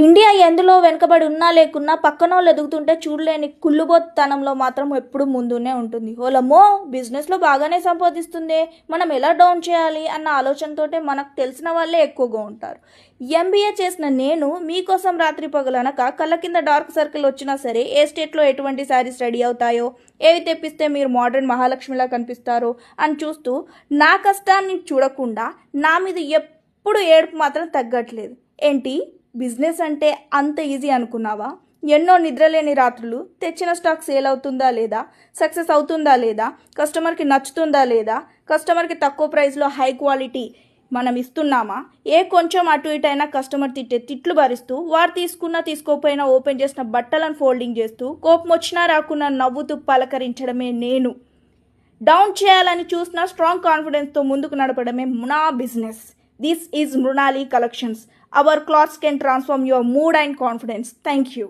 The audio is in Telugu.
ఇండియా ఎందులో వెనుకబడి ఉన్నా లేకున్నా పక్కనోళ్ళు ఎదుగుతుంటే చూడలేని కుళ్ళుబోతుతనంలో మాత్రం ఎప్పుడు ముందునే ఉంటుంది. ఓలమ్మో బిజినెస్లో బాగానే సంపాదిస్తుంది, మనం ఎలా డౌన్ చేయాలి అన్న ఆలోచనతోటే మనకు తెలిసిన వాళ్ళే ఎక్కువగా ఉంటారు. ఎంబీఏ చేసిన నేను మీకోసం రాత్రి పగలనక కళ్ళ కింద డార్క్ సర్కిల్ వచ్చినా సరే ఏ స్టేట్లో ఎటువంటి శారీస్ రెడీ అవుతాయో, ఏవి తెప్పిస్తే మీరు మోడర్న్ మహాలక్ష్మిలా కనిపిస్తారో అని చూస్తూ నా కష్టాన్ని చూడకుండా నా మీద ఎప్పుడు ఏడుపు మాత్రం తగ్గట్లేదు. ఏంటి బిజినెస్ అంటే అంత ఈజీ అనుకున్నావా? ఎన్నో నిద్రలేని రాత్రులు, తెచ్చిన స్టాక్ సేల్ అవుతుందా లేదా, సక్సెస్ అవుతుందా లేదా, కస్టమర్కి నచ్చుతుందా లేదా, కస్టమర్కి తక్కువ ప్రైస్లో హై క్వాలిటీ మనం ఇస్తున్నామా, కొంచెం అటు ఇటు అయినా కస్టమర్ తిట్టే తిట్లు భరిస్తూ, వారు తీసుకున్నా తీసుకోకపోయినా ఓపెన్ చేసిన బట్టలను ఫోల్డింగ్ చేస్తూ, కోపం వచ్చినా రాకున్నా నవ్వుతూ పలకరించడమే నేను. డౌన్ చేయాలని చూసిన స్ట్రాంగ్ కాన్ఫిడెన్స్తో ముందుకు నడపడమే నా business. This is Mrunali Collections. Our clothes can transform your mood and confidence. Thank you.